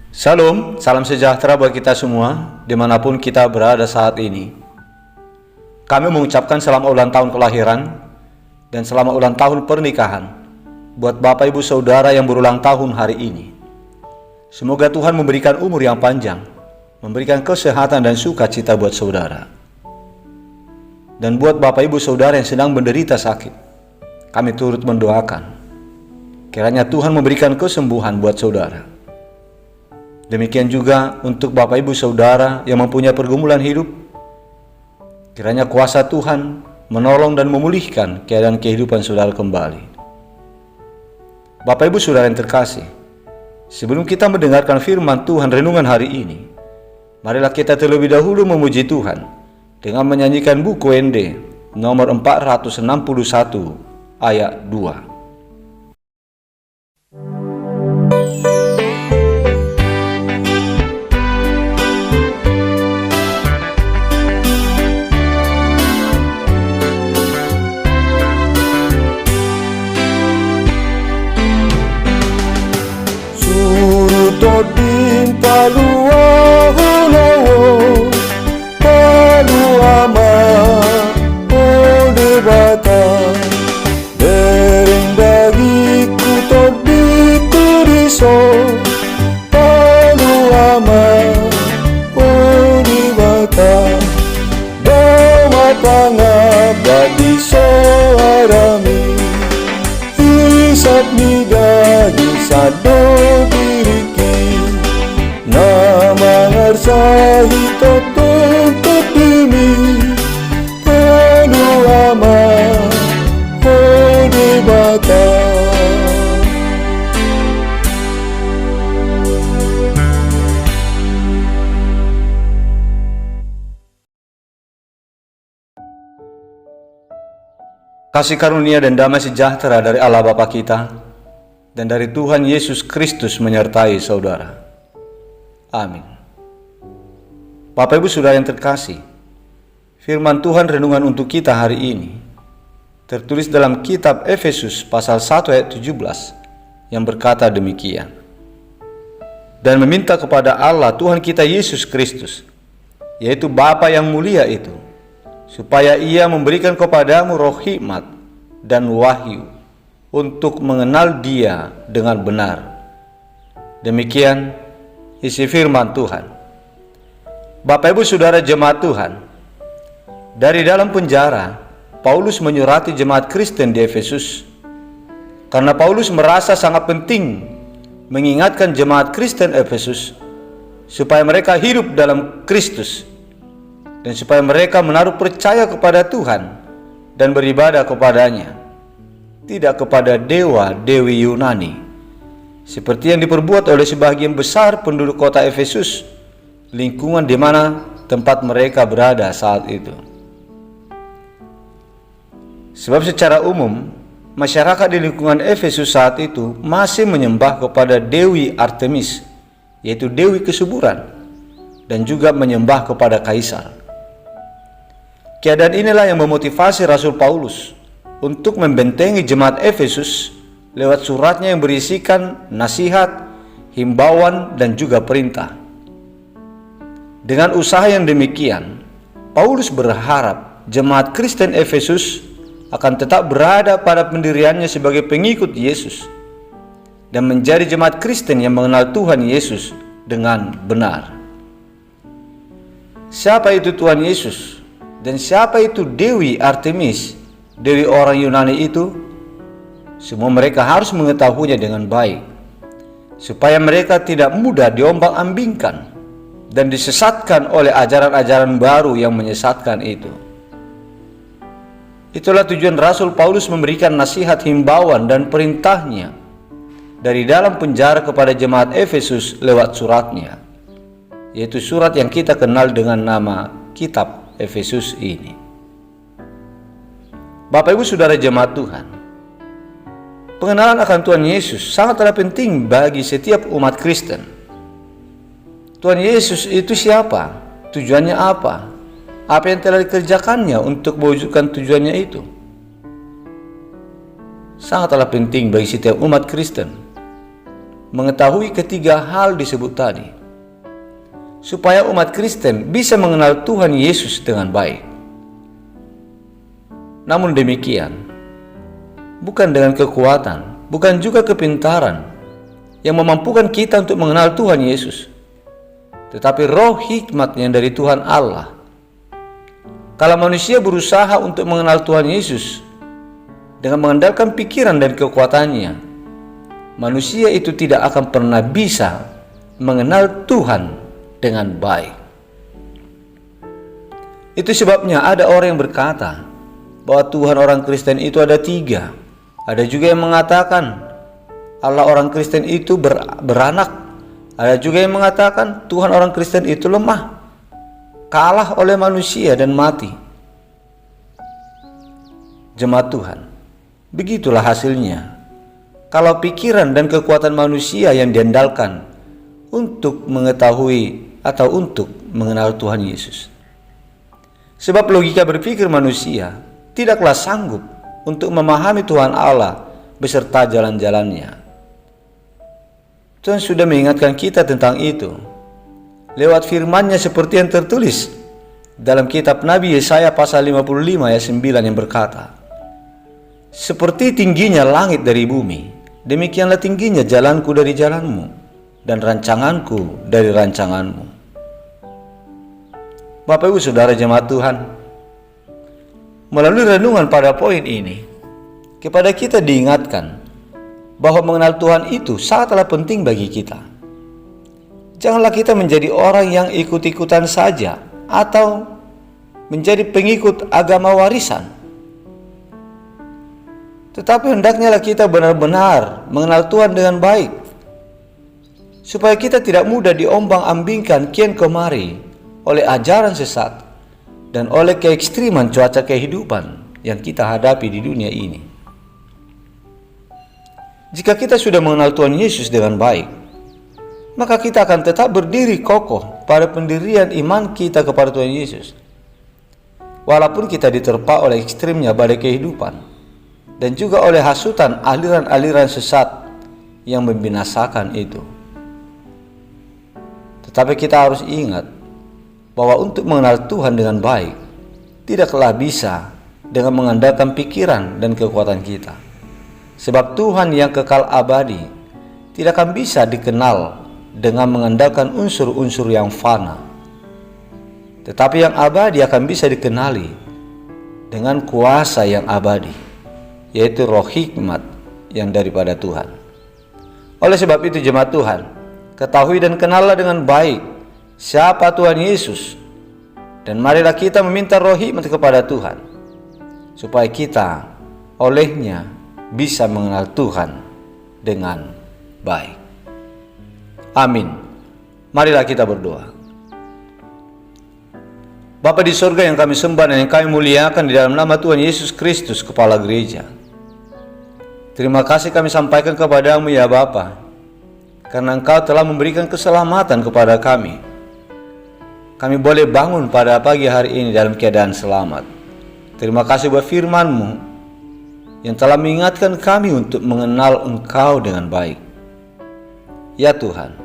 Salam, salam sejahtera buat kita semua, dimanapun kita berada saat ini. Kami mengucapkan selamat ulang tahun kelahiran dan selamat ulang tahun pernikahan buat Bapak Ibu Saudara yang berulang tahun hari ini. Semoga Tuhan memberikan umur yang panjang, memberikan kesehatan dan sukacita buat saudara. Dan buat Bapak Ibu Saudara yang sedang menderita sakit, kami turut mendoakan kiranya Tuhan memberikan kesembuhan buat saudara. Demikian juga untuk Bapak Ibu Saudara yang mempunyai pergumulan hidup, kiranya kuasa Tuhan menolong dan memulihkan keadaan kehidupan saudara kembali. Bapak Ibu Saudara yang terkasih, sebelum kita mendengarkan firman Tuhan renungan hari ini, marilah kita terlebih dahulu memuji Tuhan dengan menyanyikan buku ND nomor 461 ayat 2. Todin paluahunawo paluama odebata dereng dagiku todi kuriso paluama odebata dawatanga badi soarami hisap nidagi sado Sahi tuntut demi penuh aman odebata. Kasih karunia dan damai sejahtera dari Allah Bapa kita dan dari Tuhan Yesus Kristus menyertai saudara. Amin. Bapak Ibu Saudara yang terkasih, firman Tuhan renungan untuk kita hari ini tertulis dalam kitab Efesus pasal 1 ayat 17 yang berkata demikian. Dan meminta kepada Allah Tuhan kita Yesus Kristus, yaitu Bapa yang mulia itu, supaya Ia memberikan kepadamu roh hikmat dan wahyu untuk mengenal Dia dengan benar. Demikian isi firman Tuhan. Bapak Ibu Saudara jemaat Tuhan, dari dalam penjara Paulus menyurati jemaat Kristen di Efesus karena Paulus merasa sangat penting mengingatkan jemaat Kristen Efesus supaya mereka hidup dalam Kristus dan supaya mereka menaruh percaya kepada Tuhan dan beribadah kepadanya, tidak kepada dewa-dewi Yunani seperti yang diperbuat oleh sebagian besar penduduk kota Efesus, lingkungan di mana tempat mereka berada saat itu. Sebab secara umum, masyarakat di lingkungan Efesus saat itu masih menyembah kepada Dewi Artemis, yaitu Dewi kesuburan, dan juga menyembah kepada Kaisar. Keadaan inilah yang memotivasi Rasul Paulus untuk membentengi jemaat Efesus lewat suratnya yang berisikan nasihat, himbauan, dan juga perintah. Dengan usaha yang demikian, Paulus berharap jemaat Kristen Efesus akan tetap berada pada pendiriannya sebagai pengikut Yesus dan menjadi jemaat Kristen yang mengenal Tuhan Yesus dengan benar. Siapa itu Tuhan Yesus dan siapa itu Dewi Artemis, dewi orang Yunani itu? Semua mereka harus mengetahuinya dengan baik, supaya mereka tidak mudah diombang-ambingkan dan disesatkan oleh ajaran-ajaran baru yang menyesatkan itu. Itulah tujuan Rasul Paulus memberikan nasihat, himbauan, dan perintahnya dari dalam penjara kepada jemaat Efesus lewat suratnya, yaitu surat yang kita kenal dengan nama kitab Efesus ini. Bapak Ibu Saudara jemaat Tuhan, pengenalan akan Tuhan Yesus sangatlah penting bagi setiap umat Kristen. Tuhan Yesus itu siapa? Tujuannya apa? Apa yang telah dikerjakannya untuk mewujudkan tujuannya itu? Sangatlah penting bagi setiap umat Kristen mengetahui ketiga hal disebut tadi, supaya umat Kristen bisa mengenal Tuhan Yesus dengan baik. Namun demikian, bukan dengan kekuatan, bukan juga kepintaran yang memampukan kita untuk mengenal Tuhan Yesus, tetapi roh hikmat yang dari Tuhan Allah. Kalau manusia berusaha untuk mengenal Tuhan Yesus dengan mengandalkan pikiran dan kekuatannya, manusia itu tidak akan pernah bisa mengenal Tuhan dengan baik. Itu sebabnya ada orang yang berkata bahwa Tuhan orang Kristen itu ada 3. Ada juga yang mengatakan Allah orang Kristen itu beranak. Ada juga yang mengatakan Tuhan orang Kristen itu lemah, kalah oleh manusia dan mati. Jemaat Tuhan, begitulah hasilnya kalau pikiran dan kekuatan manusia yang diandalkan untuk mengetahui atau untuk mengenal Tuhan Yesus. Sebab logika berpikir manusia tidaklah sanggup untuk memahami Tuhan Allah beserta jalan-jalannya. Tuhan sudah mengingatkan kita tentang itu lewat firman-Nya seperti yang tertulis dalam kitab Nabi Yesaya pasal 55 ayat 9 yang berkata, "Seperti tingginya langit dari bumi, demikianlah tingginya jalanku dari jalanmu dan rancanganku dari rancanganmu." Bapak Ibu Saudara jemaat Tuhan, melalui renungan pada poin ini, kepada kita diingatkan bahwa mengenal Tuhan itu sangatlah penting bagi kita. Janganlah kita menjadi orang yang ikut-ikutan saja atau menjadi pengikut agama warisan. Tetapi hendaknya kita benar-benar mengenal Tuhan dengan baik, supaya kita tidak mudah diombang-ambingkan kian kemari oleh ajaran sesat dan oleh keekstriman cuaca kehidupan yang kita hadapi di dunia ini. Jika kita sudah mengenal Tuhan Yesus dengan baik, maka kita akan tetap berdiri kokoh pada pendirian iman kita kepada Tuhan Yesus. Walaupun kita diterpa oleh ekstrimnya badai kehidupan dan juga oleh hasutan aliran-aliran sesat yang membinasakan itu. Tetapi kita harus ingat bahwa untuk mengenal Tuhan dengan baik tidaklah bisa dengan mengandalkan pikiran dan kekuatan kita. Sebab Tuhan yang kekal abadi tidak akan bisa dikenal dengan mengandalkan unsur-unsur yang fana. Tetapi yang abadi akan bisa dikenali dengan kuasa yang abadi, yaitu roh hikmat yang daripada Tuhan. Oleh sebab itu jemaat Tuhan, ketahui dan kenallah dengan baik siapa Tuhan Yesus, dan marilah kita meminta roh hikmat kepada Tuhan, supaya kita olehnya bisa mengenal Tuhan dengan baik. Amin. Marilah kita berdoa. Bapa di surga yang kami sembah dan yang kami muliakan di dalam nama Tuhan Yesus Kristus, Kepala Gereja, terima kasih kami sampaikan kepadamu ya Bapa, karena Engkau telah memberikan keselamatan kepada kami. Kami boleh bangun pada pagi hari ini dalam keadaan selamat. Terima kasih buat firman-Mu yang telah mengingatkan kami untuk mengenal Engkau dengan baik. Ya Tuhan,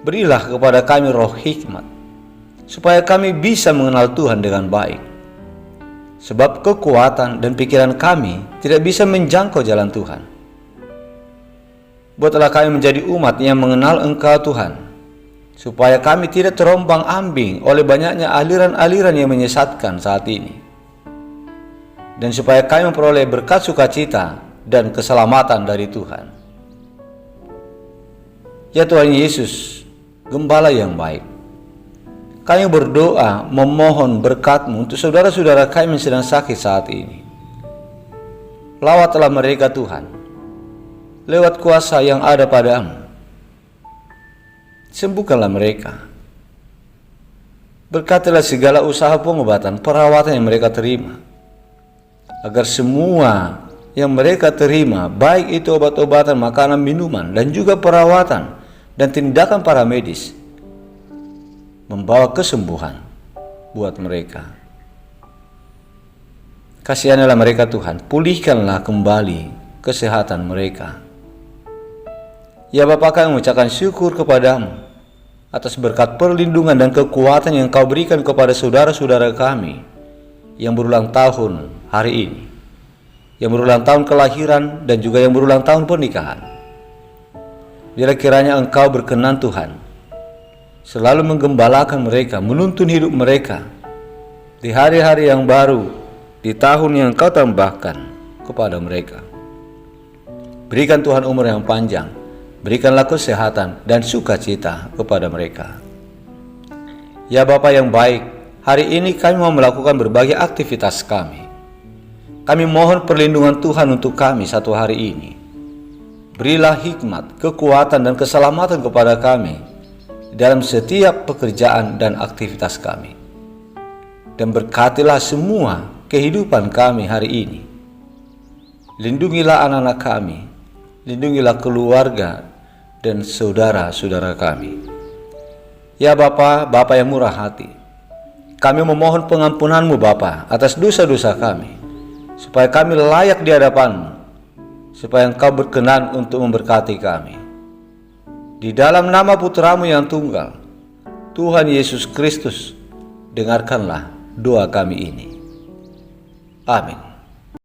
berilah kepada kami roh hikmat, supaya kami bisa mengenal Tuhan dengan baik. Sebab kekuatan dan pikiran kami tidak bisa menjangkau jalan Tuhan. Buatlah kami menjadi umat yang mengenal Engkau Tuhan, supaya kami tidak terombang-ambing oleh banyaknya aliran-aliran yang menyesatkan saat ini. Dan supaya kami memperoleh berkat sukacita dan keselamatan dari Tuhan. Ya Tuhan Yesus, Gembala yang baik, kami berdoa memohon berkat-Mu untuk saudara-saudara kami yang sedang sakit saat ini. Lawatlah mereka Tuhan, lewat kuasa yang ada pada-Mu. Sembuhkanlah mereka. Berkatilah segala usaha pengobatan, perawatan yang mereka terima, agar semua yang mereka terima, baik itu obat-obatan, makanan, minuman, dan juga perawatan dan tindakan para medis, membawa kesembuhan buat mereka. Kasihanilah mereka Tuhan, pulihkanlah kembali kesehatan mereka. Ya Bapa, kami mengucapkan syukur kepadamu atas berkat perlindungan dan kekuatan yang Kau berikan kepada saudara-saudara kami yang berulang tahun hari ini, yang berulang tahun kelahiran dan juga yang berulang tahun pernikahan. Biarlah kiranya Engkau berkenan Tuhan, selalu menggembalakan mereka, menuntun hidup mereka di hari-hari yang baru, di tahun yang Kau tambahkan kepada mereka. Berikan Tuhan umur yang panjang, berikanlah kesehatan dan sukacita kepada mereka. Ya Bapa yang baik, hari ini kami mau melakukan berbagai aktivitas kami. Kami mohon perlindungan Tuhan untuk kami satu hari ini. Berilah hikmat, kekuatan dan keselamatan kepada kami dalam setiap pekerjaan dan aktivitas kami. Dan berkatilah semua kehidupan kami hari ini. Lindungilah anak-anak kami, lindungilah keluarga dan saudara-saudara kami. Ya Bapa, Bapa yang murah hati, kami memohon pengampunan-Mu Bapa atas dosa-dosa kami, supaya kami layak di hadapan-Mu, supaya Engkau berkenan untuk memberkati kami. Di dalam nama Putra-Mu yang tunggal, Tuhan Yesus Kristus, dengarkanlah doa kami ini. Amin.